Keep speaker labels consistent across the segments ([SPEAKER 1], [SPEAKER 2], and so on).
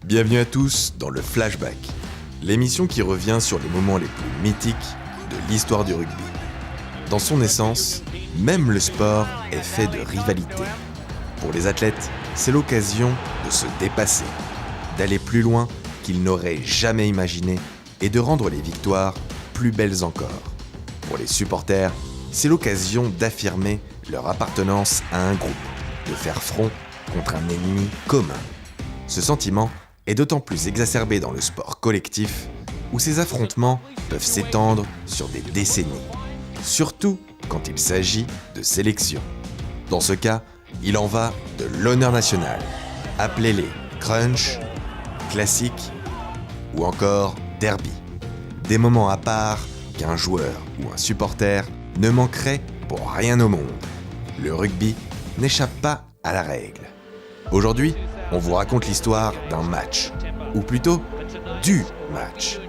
[SPEAKER 1] Bienvenue à tous dans le Flashback, l'émission qui revient sur les moments les plus mythiques de l'histoire du rugby. Dans son essence, même le sport est fait de rivalité. Pour les athlètes, c'est l'occasion de se dépasser, d'aller plus loin qu'ils n'auraient jamais imaginé et de rendre les victoires plus belles encore. Pour les supporters, c'est l'occasion d'affirmer leur appartenance à un groupe, de faire front contre un ennemi commun. Ce sentiment est d'autant plus exacerbé dans le sport collectif où ces affrontements peuvent s'étendre sur des décennies, surtout quand il s'agit de sélection. Dans ce cas, il en va de l'honneur national. Appelez-les crunch, classique ou encore derby. Des moments à part qu'un joueur ou un supporter ne manquerait pour rien au monde. Le rugby n'échappe pas à la règle. Aujourd'hui, on vous raconte l'histoire d'un match, ou plutôt du match.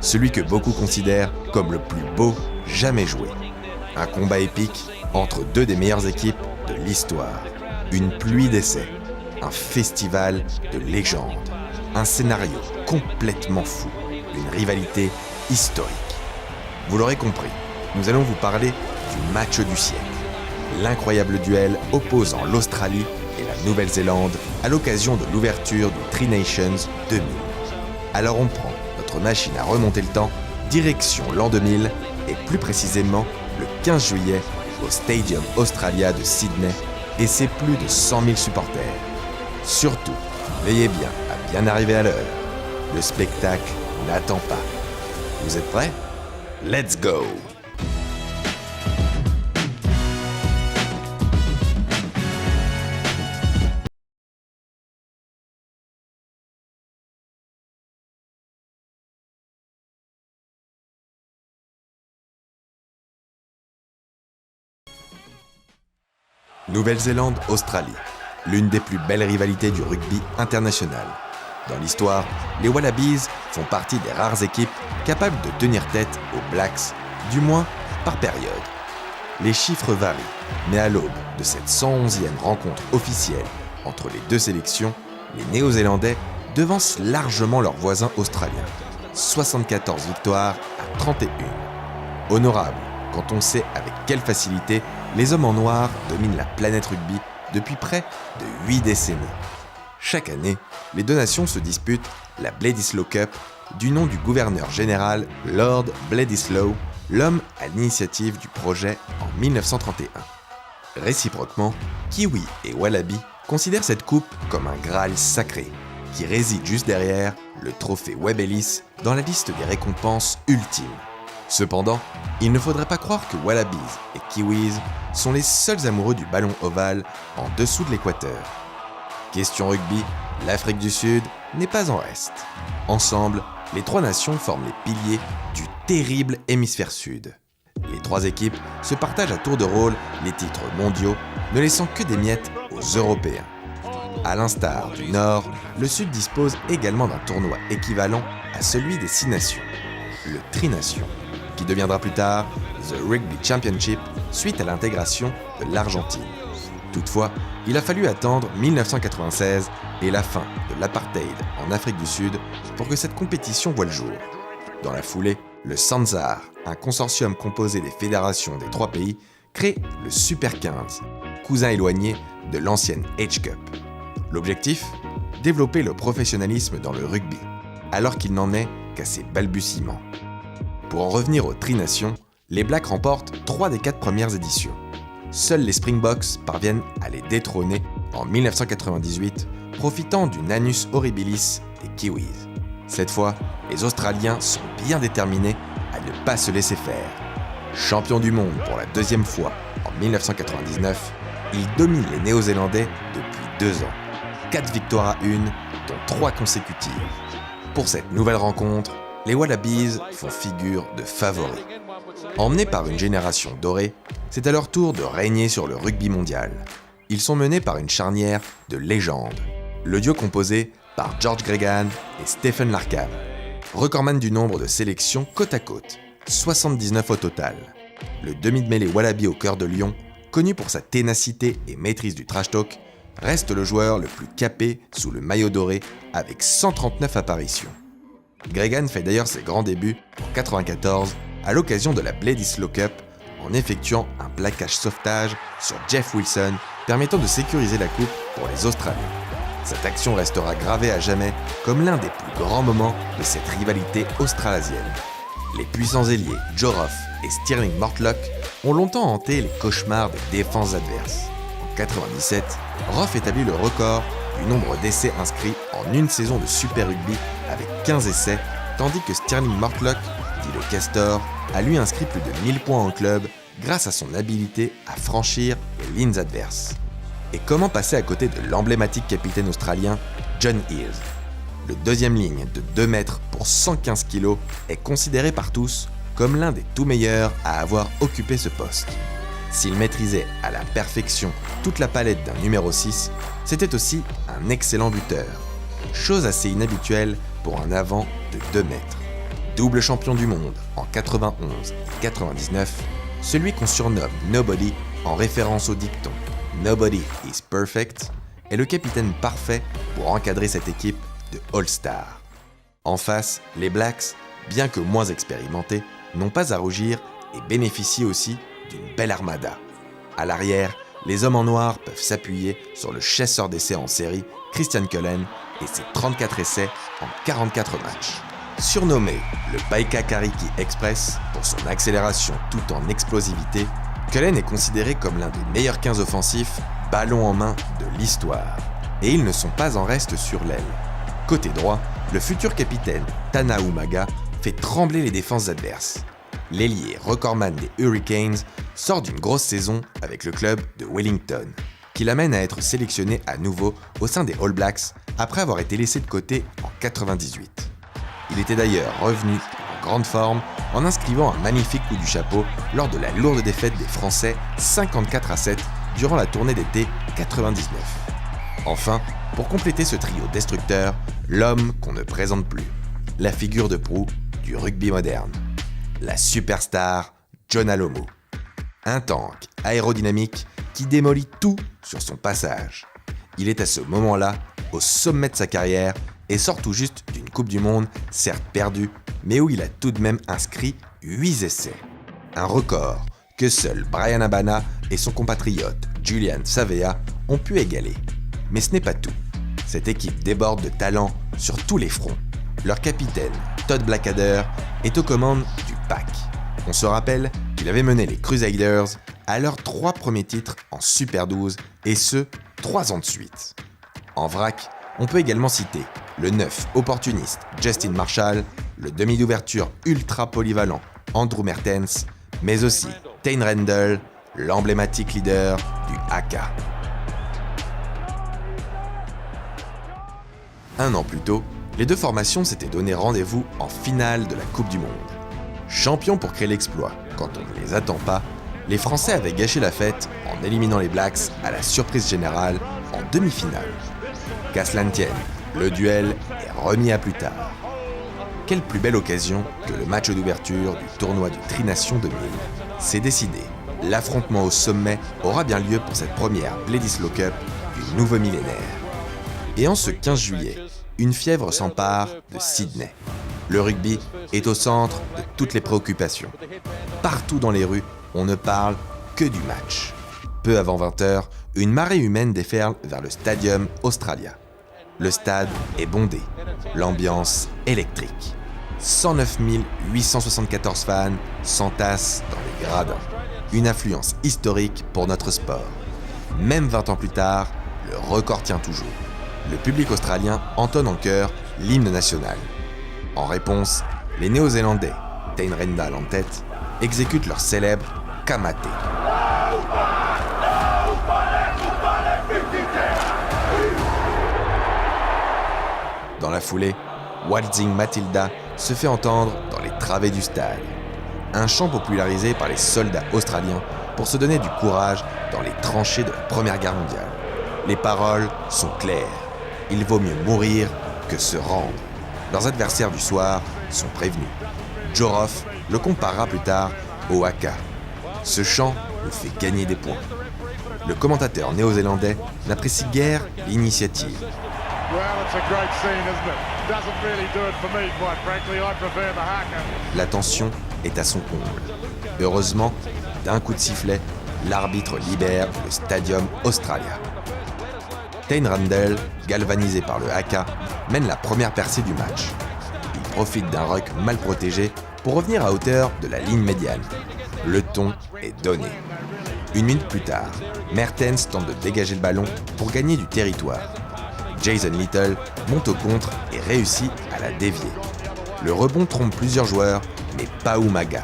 [SPEAKER 1] Celui que beaucoup considèrent comme le plus beau jamais joué. Un combat épique entre deux des meilleures équipes de l'histoire. Une pluie d'essais, un festival de légendes, un scénario complètement fou, une rivalité historique. Vous l'aurez compris, nous allons vous parler du match du siècle. L'incroyable duel opposant l'Australie et la Nouvelle-Zélande à l'occasion de l'ouverture du Tri Nations 2000. Alors on prend notre machine à remonter le temps, direction l'an 2000 et plus précisément le 15 juillet au Stadium Australia de Sydney et ses plus de 100 000 supporters. Surtout, veillez bien à bien arriver à l'heure. Le spectacle n'attend pas. Vous êtes prêts ? Let's go! Nouvelle-Zélande-Australie, l'une des plus belles rivalités du rugby international. Dans l'histoire, les Wallabies font partie des rares équipes capables de tenir tête aux Blacks, du moins par période. Les chiffres varient, mais à l'aube de cette 111e rencontre officielle entre les deux sélections, les Néo-Zélandais devancent largement leurs voisins australiens. 74 victoires à 31. Honorable quand on sait avec quelle facilité les hommes en noir dominent la planète rugby depuis près de 8 décennies. Chaque année, les deux nations se disputent la Bledisloe Cup du nom du gouverneur général Lord Bledisloe, l'homme à l'initiative du projet en 1931. Réciproquement, Kiwi et Wallaby considèrent cette coupe comme un Graal sacré, qui réside juste derrière le trophée Webb Ellis dans la liste des récompenses ultimes. Cependant, il ne faudrait pas croire que Wallabies et Kiwis sont les seuls amoureux du ballon ovale en dessous de l'équateur. Question rugby, l'Afrique du Sud n'est pas en reste. Ensemble, les trois nations forment les piliers du terrible hémisphère sud. Les trois équipes se partagent à tour de rôle les titres mondiaux, ne laissant que des miettes aux Européens. À l'instar du Nord, le Sud dispose également d'un tournoi équivalent à celui des 6 nations, le Tri Nations, qui deviendra plus tard The Rugby Championship suite à l'intégration de l'Argentine. Toutefois, il a fallu attendre 1996 et la fin de l'apartheid en Afrique du Sud pour que cette compétition voie le jour. Dans la foulée, le SANZAAR, un consortium composé des fédérations des 3 pays, crée le Super 15, cousin éloigné de l'ancienne H Cup. L'objectif ? Développer le professionnalisme dans le rugby, alors qu'il n'en est qu'à ses balbutiements. Pour en revenir aux Tri Nations, les Blacks remportent 3 des 4 premières éditions. Seuls les Springboks parviennent à les détrôner en 1998, profitant du Nanus Horribilis des Kiwis. Cette fois, les Australiens sont bien déterminés à ne pas se laisser faire. Champions du monde pour la 2e fois en 1999, ils dominent les Néo-Zélandais depuis 2 ans. 4 victoires à 1, dont 3 consécutives. Pour cette nouvelle rencontre, les Wallabies font figure de favoris. Emmenés par une génération dorée, c'est à leur tour de régner sur le rugby mondial. Ils sont menés par une charnière de légende. Le duo composé par George Gregan et Stephen Larkham. Recordman du nombre de sélections côte à côte, 79 au total. Le demi de mêlée Wallaby au cœur de Lyon, connu pour sa ténacité et maîtrise du trash talk, reste le joueur le plus capé sous le maillot doré avec 139 apparitions. Gregan fait d'ailleurs ses grands débuts en 1994 à l'occasion de la Bledisloe Cup en effectuant un plaquage sauvetage sur Jeff Wilson permettant de sécuriser la coupe pour les Australiens. Cette action restera gravée à jamais comme l'un des plus grands moments de cette rivalité australasienne. Les puissants ailiers Joe Roff et Stirling Mortlock ont longtemps hanté les cauchemars des défenses adverses. En 1997, Roff établit le record du nombre d'essais inscrits en une saison de Super Rugby avec 15 essais, tandis que Stirling Mortlock, dit le Castor, a lui inscrit plus de 1000 points en club grâce à son habilité à franchir les lignes adverses. Et comment passer à côté de l'emblématique capitaine australien John Eales? Le deuxième ligne de 2 mètres pour 115 kg est considéré par tous comme l'un des tout meilleurs à avoir occupé ce poste. S'il maîtrisait à la perfection toute la palette d'un numéro 6, c'était aussi un excellent buteur. Chose assez inhabituelle pour un avant de 2 mètres. Double champion du monde en 91 et 99, celui qu'on surnomme Nobody en référence au dicton « Nobody is perfect » est le capitaine parfait pour encadrer cette équipe de All-Star. En face, les Blacks, bien que moins expérimentés, n'ont pas à rougir et bénéficient aussi d'une belle armada. À l'arrière, les hommes en noir peuvent s'appuyer sur le chasseur d'essais en série Christian Cullen et ses 34 essais en 44 matchs. Surnommé le Baika Kariki Express pour son accélération tout en explosivité, Cullen est considéré comme l'un des meilleurs 15 offensifs ballon en main de l'histoire. Et ils ne sont pas en reste sur l'aile. Côté droit, le futur capitaine Tana Umaga fait trembler les défenses adverses. L'ailier recordman des Hurricanes sort d'une grosse saison avec le club de Wellington, qui l'amène à être sélectionné à nouveau au sein des All Blacks après avoir été laissé de côté en 1998. Il était d'ailleurs revenu en grande forme en inscrivant un magnifique coup du chapeau lors de la lourde défaite des Français 54-7 durant la tournée d'été 99. Enfin, pour compléter ce trio destructeur, l'homme qu'on ne présente plus, la figure de proue du rugby moderne, la superstar John Alomo. Un tank aérodynamique qui démolit tout sur son passage. Il est à ce moment-là au sommet de sa carrière et sort tout juste d'une Coupe du Monde, certes perdue, mais où il a tout de même inscrit 8 essais. Un record que seul Bryan Habana et son compatriote Julian Savea ont pu égaler. Mais ce n'est pas tout. Cette équipe déborde de talent sur tous les fronts. Leur capitaine, Todd Blackadder, est aux commandes du pack. On se rappelle qu'il avait mené les Crusaders à leurs 3 premiers titres en Super 12, et ce, 3 ans de suite. En vrac, on peut également citer le 9 opportuniste Justin Marshall, le demi d'ouverture ultra polyvalent Andrew Mertens, mais aussi Taine Randall, l'emblématique leader du Haka. Un an plus tôt, les deux formations s'étaient donné rendez-vous en finale de la Coupe du Monde. Champions pour créer l'exploit, quand on ne les attend pas, les Français avaient gâché la fête en éliminant les Blacks à la surprise générale en demi-finale. Qu'à cela ne tienne, le duel est remis à plus tard. Quelle plus belle occasion que le match d'ouverture du tournoi du Tri-Nations 2000. C'est décidé, l'affrontement au sommet aura bien lieu pour cette première Bledisloe Cup du nouveau millénaire. Et en ce 15 juillet, une fièvre s'empare de Sydney. Le rugby est au centre de toutes les préoccupations. Partout dans les rues, on ne parle que du match. Peu avant 20h, une marée humaine déferle vers le Stadium Australia. Le stade est bondé, l'ambiance électrique. 109 874 fans s'entassent dans les gradins. Une affluence historique pour notre sport. Même 20 ans plus tard, le record tient toujours. Le public australien entonne en chœur l'hymne national. En réponse, les Néo-Zélandais, Taine Randall en tête, exécutent leur célèbre Kamate. Dans la foulée, Waltzing Matilda se fait entendre dans les travées du stade. Un chant popularisé par les soldats australiens pour se donner du courage dans les tranchées de la Première Guerre mondiale. Les paroles sont claires. Il vaut mieux mourir que se rendre. Leurs adversaires du soir sont prévenus. Joe Roff le comparera plus tard au haka. Ce chant nous fait gagner des points. le commentateur néo-zélandais n'apprécie guère l'initiative. La tension est à son comble. Heureusement, d'un coup de sifflet, l'arbitre libère le Stadium Australia. Taine Randell, galvanisé par le haka, mène la première percée du match. Il profite d'un ruck mal protégé pour revenir à hauteur de la ligne médiane. Le ton est donné. 1 minute plus tard, Mertens tente de dégager le ballon pour gagner du territoire. Jason Little monte au contre et réussit à la dévier. Le rebond trompe plusieurs joueurs, mais pas Umaga.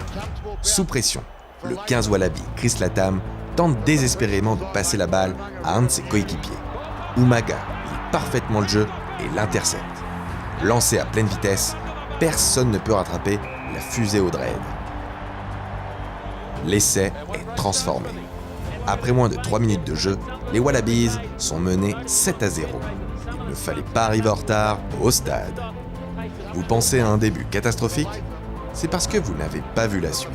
[SPEAKER 1] Sous pression, le 15 Wallaby Chris Latham tente désespérément de passer la balle à un de ses coéquipiers. Umaga lit parfaitement le jeu et l'intercepte. Lancé à pleine vitesse, personne ne peut rattraper la fusée au dread. L'essai est transformé. Après moins de 3 minutes de jeu, les Wallabies sont menés 7-0. Il ne fallait pas arriver en retard au stade. Vous pensez à un début catastrophique ? C'est parce que vous n'avez pas vu la suite.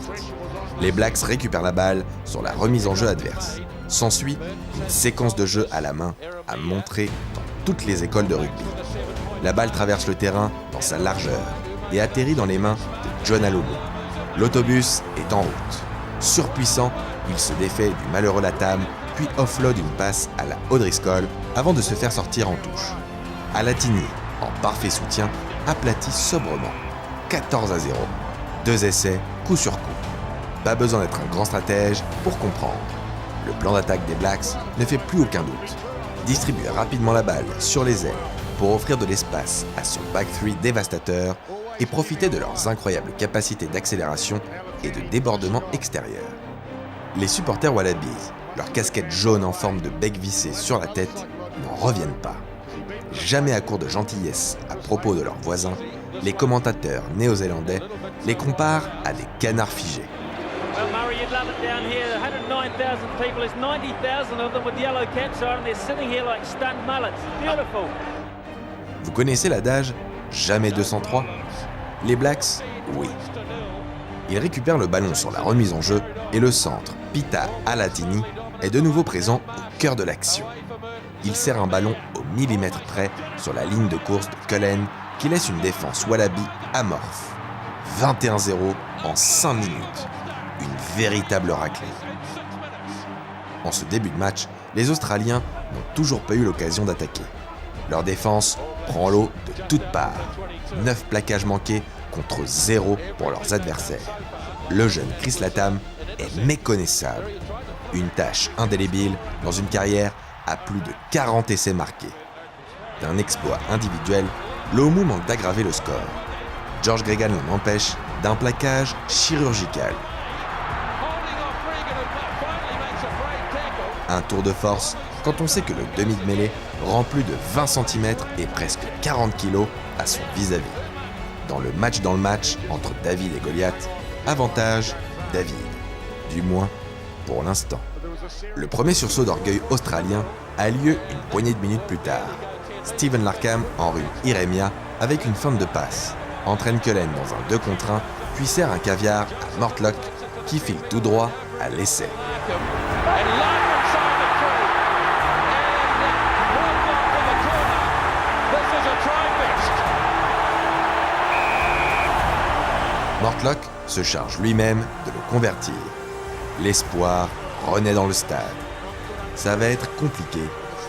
[SPEAKER 1] Les Blacks récupèrent la balle sur la remise en jeu adverse. S'ensuit une séquence de jeu à la main à montrer dans toutes les écoles de rugby. La balle traverse le terrain dans sa largeur et atterrit dans les mains de John Alomu. L'autobus est en route. Surpuissant, il se défait du malheureux Latham, puis offload une passe à la O'Driscoll avant de se faire sortir en touche. Alatini, en parfait soutien, aplatit sobrement. 14-0. 2 essais, coup sur coup. Pas besoin d'être un grand stratège pour comprendre. Le plan d'attaque des Blacks ne fait plus aucun doute. Distribuer rapidement la balle sur les ailes pour offrir de l'espace à son back three dévastateur et profiter de leurs incroyables capacités d'accélération et de débordement extérieur. Les supporters Wallabies, leurs casquettes jaunes en forme de bec vissé sur la tête, n'en reviennent pas. Jamais à court de gentillesse à propos de leurs voisins, les commentateurs néo-zélandais les comparent à des canards figés. Vous connaissez l'adage « Jamais 203 » ? Les Blacks, oui. Ils récupèrent le ballon sur la remise en jeu et le centre, Pita Alatini, est de nouveau présent au cœur de l'action. Il serre un ballon au millimètre près sur la ligne de course de Cullen qui laisse une défense Wallaby amorphe. 21-0 en 5 minutes. Une véritable raclée. En ce début de match, les Australiens n'ont toujours pas eu l'occasion d'attaquer. Leur défense prend l'eau de toutes parts. 9 plaquages manqués contre 0 pour leurs adversaires. Le jeune Chris Latham est méconnaissable. Une tâche indélébile dans une carrière à plus de 40 essais marqués. D'un exploit individuel, l'Omu manque d'aggraver le score. George Gregan l'en empêche d'un plaquage chirurgical. Un tour de force quand on sait que le demi de mêlée rend plus de 20 cm et presque 40 kg à son vis-à-vis. Dans le match entre David et Goliath, avantage David. Du moins, pour l'instant. Le premier sursaut d'orgueil australien a lieu une poignée de minutes plus tard. Stephen Larkham enrhume Iremia avec une feinte de passe, entraîne Cullen dans un 2 contre 1, puis sert un caviar à Mortlock qui file tout droit à l'essai. Mortlock se charge lui-même de le convertir. L'espoir renaît dans le stade. Ça va être compliqué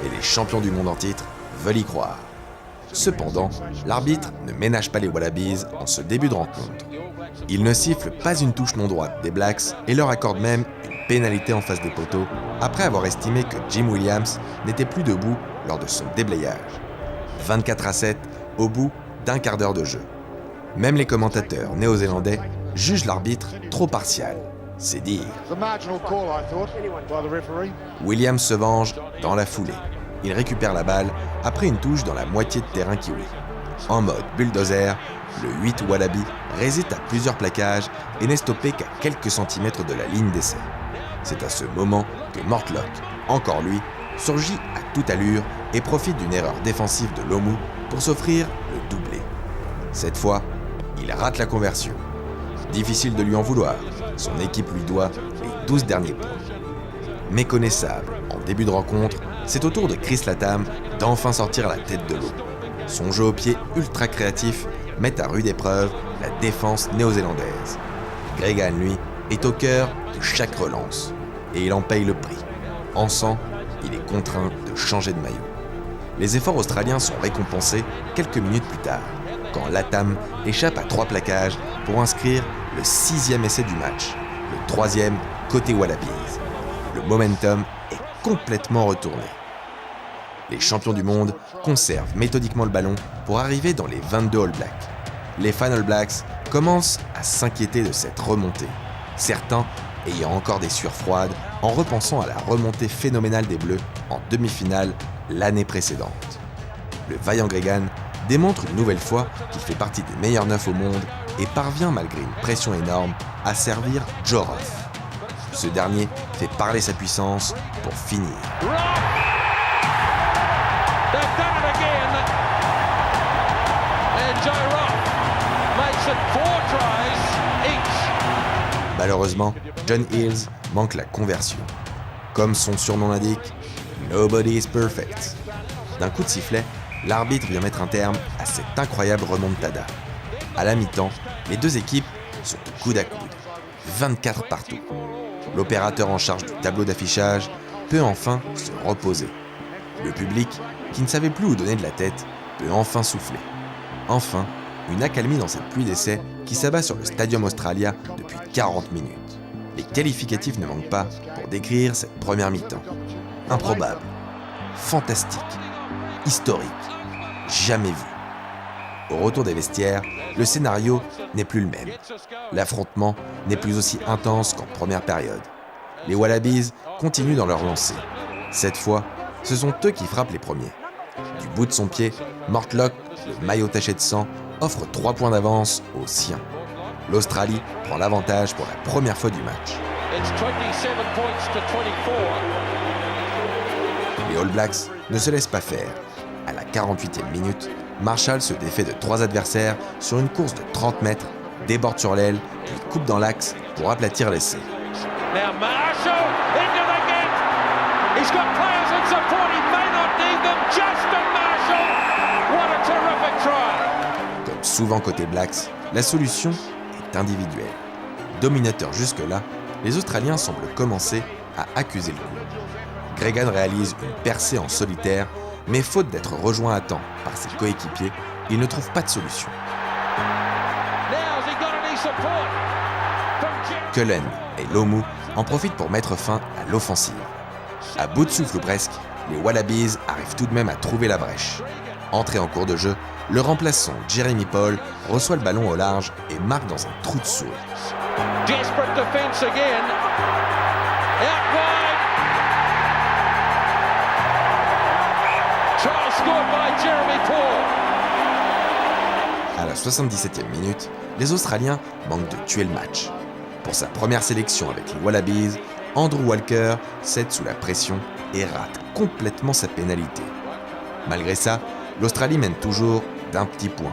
[SPEAKER 1] et les champions du monde en titre veulent y croire. Cependant, l'arbitre ne ménage pas les Wallabies en ce début de rencontre. Il ne siffle pas une touche non droite des Blacks et leur accorde même une pénalité en face des poteaux après avoir estimé que Jim Williams n'était plus debout lors de son déblayage. 24-7 au bout d'un quart d'heure de jeu. Même les commentateurs néo-zélandais jugent l'arbitre trop partial. C'est dire. Williams se venge dans la foulée. Il récupère la balle après une touche dans la moitié de terrain kiwi. En mode bulldozer, le 8 Wallaby résiste à plusieurs plaquages et n'est stoppé qu'à quelques centimètres de la ligne d'essai. C'est à ce moment que Mortlock, encore lui, surgit à toute allure et profite d'une erreur défensive de Lomu pour s'offrir le doublé. Cette fois, il rate la conversion. Difficile de lui en vouloir, son équipe lui doit les 12 derniers points. Méconnaissable en début de rencontre, c'est au tour de Chris Latham d'enfin sortir à la tête de l'eau. Son jeu au pied ultra créatif met à rude épreuve la défense néo-zélandaise. Gregan, lui, est au cœur de chaque relance, et il en paye le prix. En sang, il est contraint de changer de maillot. Les efforts australiens sont récompensés quelques minutes plus tard, quand Latham échappe à 3 plaquages pour inscrire le 6e essai du match, le 3e côté Wallabies. Le momentum est complètement retourné. Les champions du monde conservent méthodiquement le ballon pour arriver dans les 22 All Blacks. Les fans All Blacks commencent à s'inquiéter de cette remontée, certains ayant encore des sueurs froides en repensant à la remontée phénoménale des Bleus en demi-finale l'année précédente. Le vaillant Gregan démontre une nouvelle fois qu'il fait partie des meilleurs 9 au monde et parvient malgré une pression énorme à servir Joe Rough. Ce dernier fait parler sa puissance pour finir. Malheureusement, John Eales manque la conversion. Comme son surnom l'indique, Nobody is perfect. D'un coup de sifflet, l'arbitre vient mettre un terme à cette incroyable remontada. À la mi-temps, les deux équipes sont coude à coude, 24 partout. L'opérateur en charge du tableau d'affichage peut enfin se reposer. Le public, qui ne savait plus où donner de la tête, peut enfin souffler. Enfin, une accalmie dans cette pluie d'essais qui s'abat sur le Stadium Australia depuis 40 minutes. Les qualificatifs ne manquent pas pour décrire cette première mi-temps. Improbable, fantastique, historique, jamais vu. Au retour des vestiaires, le scénario n'est plus le même. L'affrontement n'est plus aussi intense qu'en première période. Les Wallabies continuent dans leur lancée. Cette fois, ce sont eux qui frappent les premiers. Du bout de son pied, Mortlock, le maillot taché de sang, offre 3 points d'avance aux siens. L'Australie prend l'avantage pour la première fois du match. Les All Blacks ne se laissent pas faire. À la 48e minute, Marshall se défait de 3 adversaires sur une course de 30 mètres, déborde sur l'aile, puis coupe dans l'axe pour aplatir l'essai. Comme souvent côté Blacks, la solution est individuelle. Dominateurs jusque-là, les Australiens semblent commencer à accuser le coup. Gregan réalise une percée en solitaire, mais faute d'être rejoint à temps par ses coéquipiers, il ne trouve pas de solution. Cullen et Lomu en profitent pour mettre fin à l'offensive. À bout de souffle ou presque, les Wallabies arrivent tout de même à trouver la brèche. Entré en cours de jeu, le remplaçant Jeremy Paul reçoit le ballon au large et marque dans un trou de souris. À la 77e minute, les Australiens manquent de tuer le match. Pour sa première sélection avec les Wallabies, Andrew Walker cède sous la pression et rate complètement sa pénalité. Malgré ça, l'Australie mène toujours d'un petit point.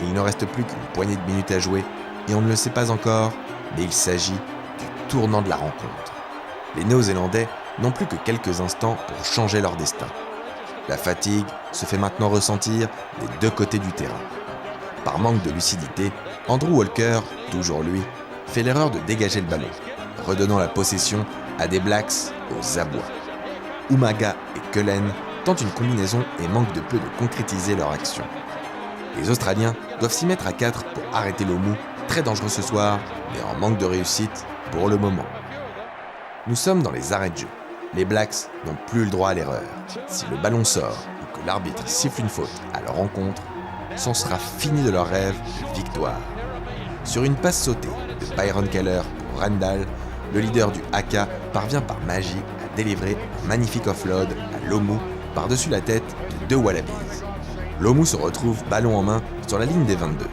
[SPEAKER 1] Il ne reste plus qu'une poignée de minutes à jouer et on ne le sait pas encore, mais il s'agit du tournant de la rencontre. Les Néo-Zélandais n'ont plus que quelques instants pour changer leur destin. La fatigue se fait maintenant ressentir des deux côtés du terrain. Par manque de lucidité, Andrew Walker, toujours lui, fait l'erreur de dégager le ballon, redonnant la possession à des Blacks aux abois. Umaga et Cullen tentent une combinaison et manquent de peu de concrétiser leur action. Les Australiens doivent s'y mettre à 4 pour arrêter Lomu, très dangereux ce soir, mais en manque de réussite pour le moment. Nous sommes dans les arrêts de jeu. Les Blacks n'ont plus le droit à l'erreur. Si le ballon sort ou que l'arbitre siffle une faute à leur encontre, c'en sera fini de leur rêve de victoire. Sur une passe sautée de Byron Keller pour Randall, le leader du Haka parvient par magie à délivrer un magnifique offload à Lomu par-dessus la tête de 2 Wallabies. Lomu se retrouve ballon en main sur la ligne des 22.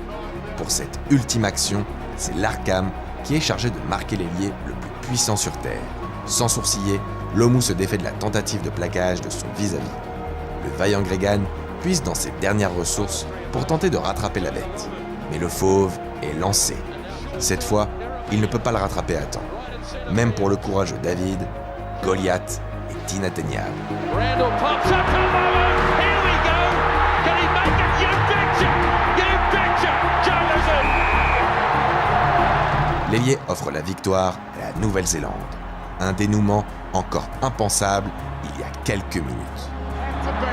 [SPEAKER 1] Pour cette ultime action, c'est l'Arkham qui est chargé de marquer l'ailier le plus puissant sur Terre. Sans sourciller, Lomu se défait de la tentative de plaquage de son vis-à-vis. Le vaillant Gregan puise dans ses dernières ressources pour tenter de rattraper la bête. Mais le fauve est lancé. Cette fois, il ne peut pas le rattraper à temps. Même pour le courageux David, Goliath est inatteignable.
[SPEAKER 2] Randall pops up to Lomu. Here we go. Can he make it? You betcha. You betcha. Jonathan.
[SPEAKER 1] L'ailier offre la victoire à la Nouvelle-Zélande. Un dénouement encore impensable il y a quelques minutes.
[SPEAKER 3] To be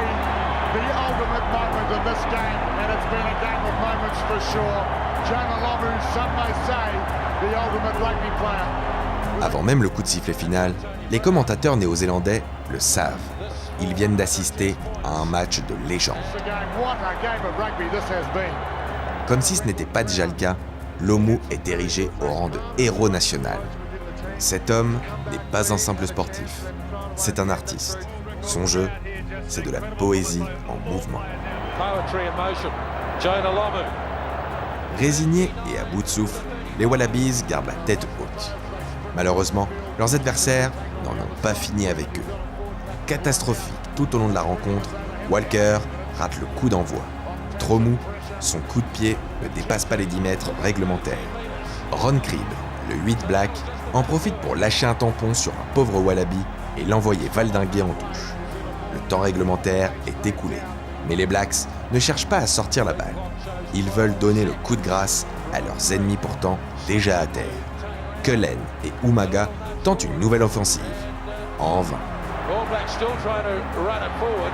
[SPEAKER 3] the ultimate moment of this game, and it's been a game of moments for sure. Jonah Lomu, some may say, the ultimate rugby player.
[SPEAKER 1] Avant même le coup de sifflet final, les commentateurs néo-zélandais le savent. Ils viennent d'assister à un match de légende.
[SPEAKER 3] What a game of rugby this has been.
[SPEAKER 1] Comme si ce n'était pas déjà le cas, Lomu est érigé au rang de héros national. Cet homme n'est pas un simple sportif, c'est un artiste. Son jeu, c'est de la poésie en mouvement.
[SPEAKER 2] Poetry in motion. Jonah Lomu.
[SPEAKER 1] Résignés et à bout de souffle, les Wallabies gardent la tête haute. Malheureusement, leurs adversaires n'en ont pas fini avec eux. Catastrophique tout au long de la rencontre, Walker rate le coup d'envoi. Trop mou, son coup de pied ne dépasse pas les 10 mètres réglementaires. Ron Cribb, le 8 Black, en profite pour lâcher un tampon sur un pauvre Wallaby et l'envoyer valdinguer en touche. Le temps réglementaire est écoulé, mais les Blacks ne cherchent pas à sortir la balle. Ils veulent donner le coup de grâce à leurs ennemis pourtant déjà à terre. Cullen et Umaga tentent une nouvelle offensive. En vain.
[SPEAKER 2] All Blacks still trying to run it forward.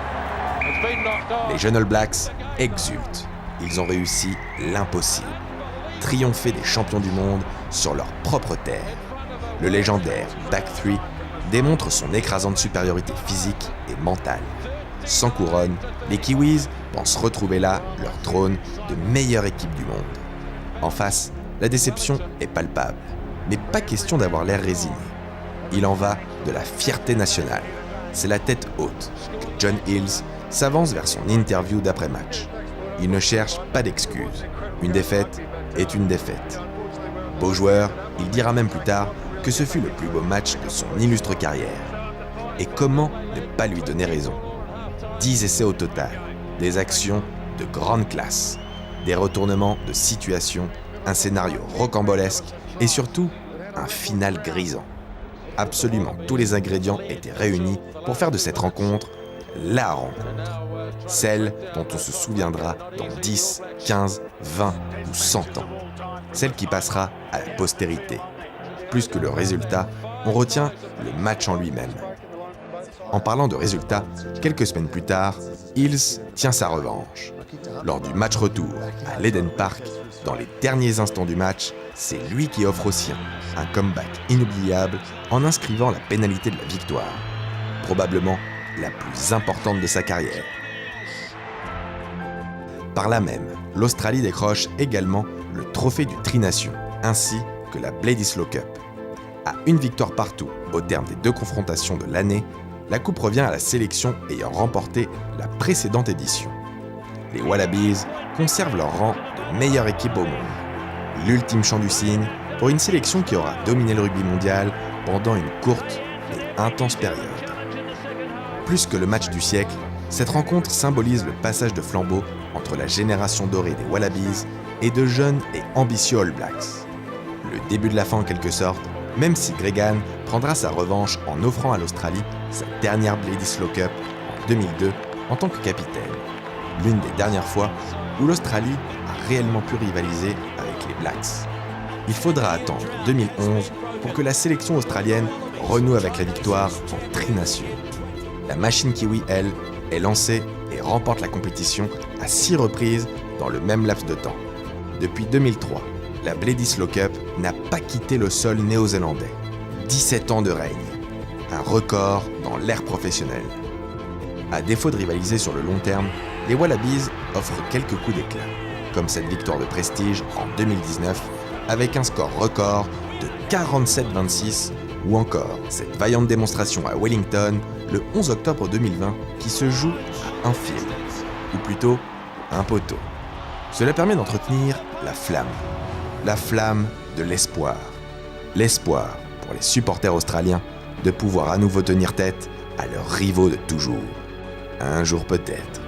[SPEAKER 2] It's been knocked off.
[SPEAKER 1] Les jeunes All Blacks exultent. Ils ont réussi l'impossible. Triompher des champions du monde sur leur propre terre. Le légendaire Back 3 démontre son écrasante supériorité physique et mentale. Sans couronne, les Kiwis pensent retrouver là leur trône de meilleure équipe du monde. En face, la déception est palpable, mais pas question d'avoir l'air résigné. Il en va de la fierté nationale. C'est la tête haute que John Hills s'avance vers son interview d'après-match. Il ne cherche pas d'excuses. Une défaite est une défaite. Beau joueur, il dira même plus tard que ce fut le plus beau match de son illustre carrière. Et comment ne pas lui donner raison ? 10 essais au total, des actions de grande classe, des retournements de situation, un scénario rocambolesque et surtout un final grisant. Absolument tous les ingrédients étaient réunis pour faire de cette rencontre la rencontre. Celle dont on se souviendra dans 10, 15, 20 ou 100 ans. Celle qui passera à la postérité. Plus que le résultat, on retient le match en lui-même. En parlant de résultat, quelques semaines plus tard, Hills tient sa revanche. Lors du match retour à l'Eden Park, dans les derniers instants du match, c'est lui qui offre aux siens un comeback inoubliable en inscrivant la pénalité de la victoire. Probablement la plus importante de sa carrière. Par là même, l'Australie décroche également le trophée du Tri-Nation, ainsi que la Bledisloe Cup. À une victoire partout au terme des 2 confrontations de l'année, la coupe revient à la sélection ayant remporté la précédente édition. Les Wallabies conservent leur rang de meilleure équipe au monde. L'ultime chant du cygne pour une sélection qui aura dominé le rugby mondial pendant une courte et intense période. Plus que le match du siècle, cette rencontre symbolise le passage de flambeau entre la génération dorée des Wallabies et de jeunes et ambitieux All Blacks. Le début de la fin en quelque sorte, même si Gregan prendra sa revanche en offrant à l'Australie sa dernière Bledisloe Cup en 2002 en tant que capitaine. L'une des dernières fois où l'Australie a réellement pu rivaliser avec les Blacks. Il faudra attendre 2011 pour que la sélection australienne renoue avec la victoire en Tri-Nation. La machine kiwi, elle, est lancée et remporte la compétition à 6 reprises dans le même laps de temps. Depuis 2003, la Bledisloe Cup n'a pas quitté le sol néo-zélandais. 17 ans de règne, un record dans l'ère professionnelle. À défaut de rivaliser sur le long terme, les Wallabies offrent quelques coups d'éclat, comme cette victoire de prestige en 2019 avec un score record de 47-26 ou encore cette vaillante démonstration à Wellington le 11 octobre 2020 qui se joue à un fil, ou plutôt un poteau. Cela permet d'entretenir la flamme de l'espoir. L'espoir pour les supporters australiens de pouvoir à nouveau tenir tête à leurs rivaux de toujours. Un jour peut-être.